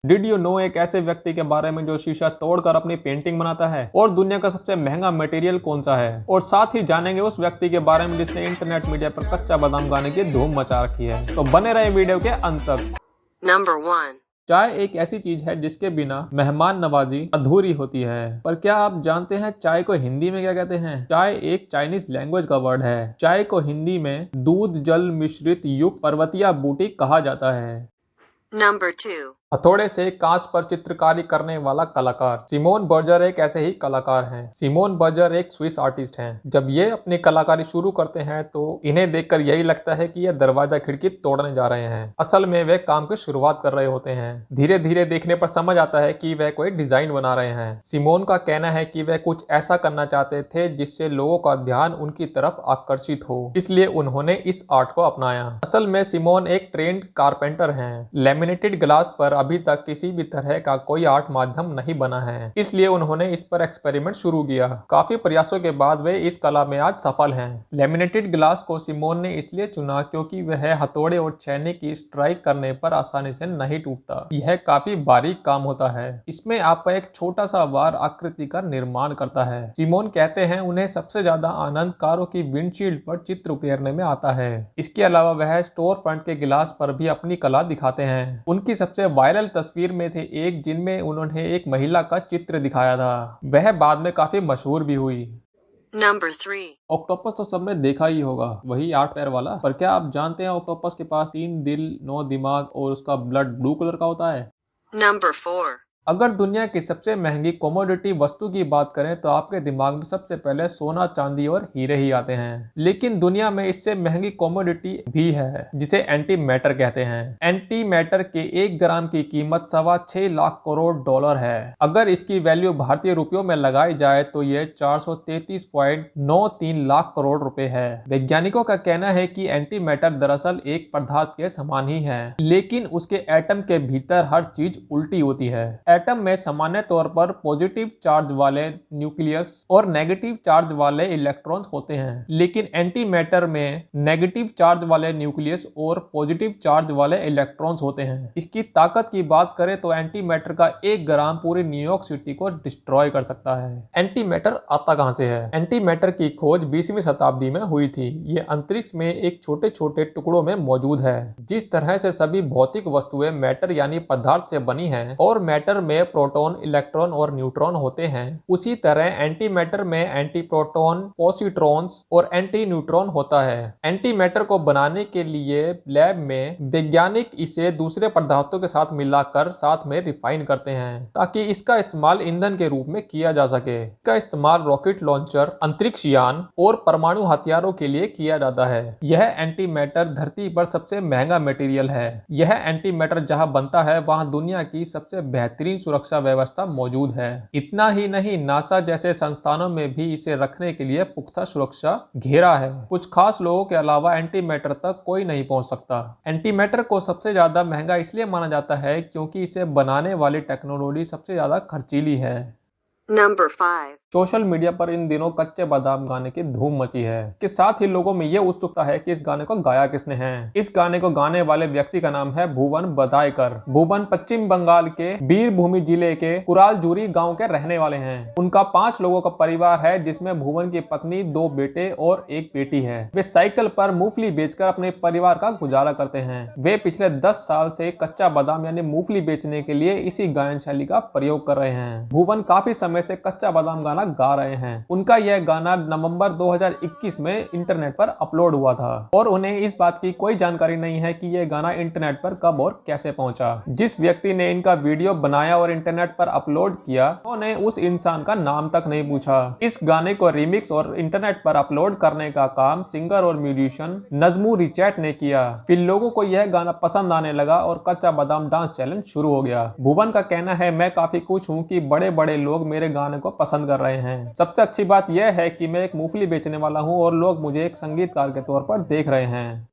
Did you know एक ऐसे व्यक्ति के बारे में जो शीशा तोड़कर अपनी पेंटिंग बनाता है? और दुनिया का सबसे महंगा मटेरियल कौन सा है? और साथ ही जानेंगे उस व्यक्ति के बारे में जिसने इंटरनेट मीडिया पर कच्चा बादाम गाने की धूम मचा रखी है। तो बने रहे वीडियो के अंत तक। Number 1. चाय एक ऐसी चीज है जिसके बिना मेहमान नवाजी अधूरी होती है। पर क्या आप जानते हैं चाय को हिंदी में क्या कहते हैं? चाय एक चाइनीज लैंग्वेज का वर्ड है। चाय को हिंदी में दूध जल मिश्रित युक्त पर्वतीय बूटी कहा जाता है। Number 2. हथौड़े से कांच पर चित्रकारी करने वाला कलाकार सिमोन बर्जर एक ऐसे ही कलाकार हैं। सिमोन बर्जर एक स्विस आर्टिस्ट हैं। जब ये अपनी कलाकारी शुरू करते हैं तो इन्हें देखकर यही लगता है कि ये दरवाजा खिड़की तोड़ने जा रहे हैं। असल में वे काम की शुरुआत कर रहे होते हैं। धीरे धीरे देखने पर समझ आता है कि वह कोई डिजाइन बना रहे हैं। सिमोन का कहना है कि वह कुछ ऐसा करना चाहते थे जिससे लोगों का ध्यान उनकी तरफ आकर्षित हो, इसलिए उन्होंने इस आर्ट को अपनाया। असल में सिमोन एक ट्रेंड कारपेंटर हैं। लेमिनेटेड ग्लास पर अभी तक किसी भी तरह का कोई आर्ट माध्यम नहीं बना है, इसलिए उन्होंने इस पर एक्सपेरिमेंट शुरू किया। काफी प्रयासों के बाद वे इस कला में आज सफल हैं। लेमिनेटेड ग्लास को सिमोन ने इसलिए चुना क्योंकि वह हथौड़े और छेनी की स्ट्राइक करने पर आसानी से नहीं टूटता। यह काफी बारीक काम होता है। इसमें आपका एक छोटा सा वार आकृति का निर्माण करता है। सिमोन कहते हैं उन्हें सबसे ज्यादा आनंद कारों की विंडशील्ड पर चित्र उकेरने में आता है। इसके अलावा वह स्टोर फ्रंट के गिलास पर भी अपनी कला दिखाते हैं। उनकी सबसे वायरल तस्वीर में से एक जिनमें उन्होंने एक महिला का चित्र दिखाया था, वह बाद में काफी मशहूर भी हुई। Number 3. ऑक्टोपस तो सबने देखा ही होगा, वही 8 पैर वाला। पर क्या आप जानते हैं ऑक्टोपस के पास 3 दिल, 9 दिमाग और उसका ब्लड ब्लू कलर का होता है? Number 4. अगर दुनिया की सबसे महंगी कमोडिटी वस्तु की बात करें तो आपके दिमाग में सबसे पहले सोना, चांदी और हीरे ही आते हैं। लेकिन दुनिया में इससे महंगी कमोडिटी भी है जिसे एंटी मैटर कहते हैं। एंटी मैटर के 1 ग्राम की कीमत 6.25 लाख करोड़ डॉलर है। अगर इसकी वैल्यू भारतीय रुपयों में लगाई जाए तो ये 433.93 लाख करोड़ रुपए है। वैज्ञानिकों का कहना है कि एंटी मैटर दरअसल एक पदार्थ के समान ही है, लेकिन उसके एटम के भीतर हर चीज उल्टी होती है। एटम में सामान्य तौर पर पॉजिटिव चार्ज वाले न्यूक्लियस और नेगेटिव चार्ज वाले इलेक्ट्रॉन्स होते हैं, लेकिन एंटी मैटर में नेगेटिव चार्ज वाले न्यूक्लियस और पॉजिटिव चार्ज वाले इलेक्ट्रॉन्स होते हैं। इसकी ताकत की बात करें तो एंटी मैटर का 1 ग्राम पूरी न्यूयॉर्क सिटी को डिस्ट्रॉय कर सकता है। एंटी मैटर आता कहां से है? एंटी मैटर की खोज 20वीं शताब्दी में हुई थी। ये अंतरिक्ष में एक छोटे छोटे टुकड़ों में मौजूद है। जिस तरह से सभी भौतिक वस्तुएं मैटर यानी पदार्थ से बनी है और मैटर में प्रोटॉन, इलेक्ट्रॉन और न्यूट्रॉन होते हैं, उसी तरह एंटी मैटर में एंटी प्रोटॉन, पॉजिट्रॉन्स और एंटी न्यूट्रॉन होता है। एंटी मैटर को बनाने के लिए लैब में वैज्ञानिक इसे दूसरे पदार्थों के साथ मिलाकर साथ में रिफाइन करते हैं ताकि इसका इस्तेमाल ईंधन के रूप में किया जा सके। इसका इस्तेमाल रॉकेट लॉन्चर, अंतरिक्ष यान और परमाणु हथियारों के लिए किया जाता है। यह एंटी मैटर धरती पर सबसे महंगा मटेरियल है। यह एंटी मैटर जहां बनता है वहां दुनिया की सबसे बेहतरीन सुरक्षा व्यवस्था मौजूद है। इतना ही नहीं, नासा जैसे संस्थानों में भी इसे रखने के लिए पुख्ता सुरक्षा घेरा है। कुछ खास लोगों के अलावा एंटी मैटर तक कोई नहीं पहुंच सकता। एंटी मैटर को सबसे ज्यादा महंगा इसलिए माना जाता है क्योंकि इसे बनाने वाली टेक्नोलॉजी सबसे ज्यादा खर्चीली है। Number 5. सोशल मीडिया पर इन दिनों कच्चे बादाम गाने की धूम मची है। के साथ ही लोगों में यह उत्सुकता है कि इस गाने को गाया किसने है। इस गाने को गाने वाले व्यक्ति का नाम है भुवन बधायकर। भुवन पश्चिम बंगाल के बीरभूमि जिले के कुरालजुरी गांव के रहने वाले हैं। उनका 5 लोगों का परिवार है जिसमें भुवन की पत्नी, 2 बेटे और 1 बेटी है। वे साइकिल पर मूंगफली बेचकर अपने परिवार का गुजारा करते हैं। वे पिछले 10 साल से कच्चा बादाम यानी मूंगफली बेचने के लिए इसी गायन शैली का प्रयोग कर रहे हैं। भुवन काफी समय से कच्चा बादाम गाना गा रहे हैं। उनका यह गाना नवंबर 2021 में इंटरनेट पर अपलोड हुआ था और उन्हें इस बात की कोई जानकारी नहीं है कि यह गाना इंटरनेट पर कब और कैसे पहुंचा। जिस व्यक्ति ने इनका वीडियो बनाया और इंटरनेट पर अपलोड किया, उन्होंने उस इंसान का नाम तक नहीं पूछा। इस गाने को रिमिक्स और इंटरनेट पर अपलोड करने का काम सिंगर और म्यूजिशियन नजमू रिचैट ने किया। फिर लोगों को यह गाना पसंद आने लगा और कच्चा बादाम डांस चैलेंज शुरू हो गया। भुवन का कहना है, मैं काफी खुश हूँ कि बड़े बड़े लोग मेरे गाने को पसंद कर रहे हैं। सबसे अच्छी बात यह है कि मैं एक मूंगफली बेचने वाला हूं और लोग मुझे एक संगीतकार के तौर पर देख रहे हैं।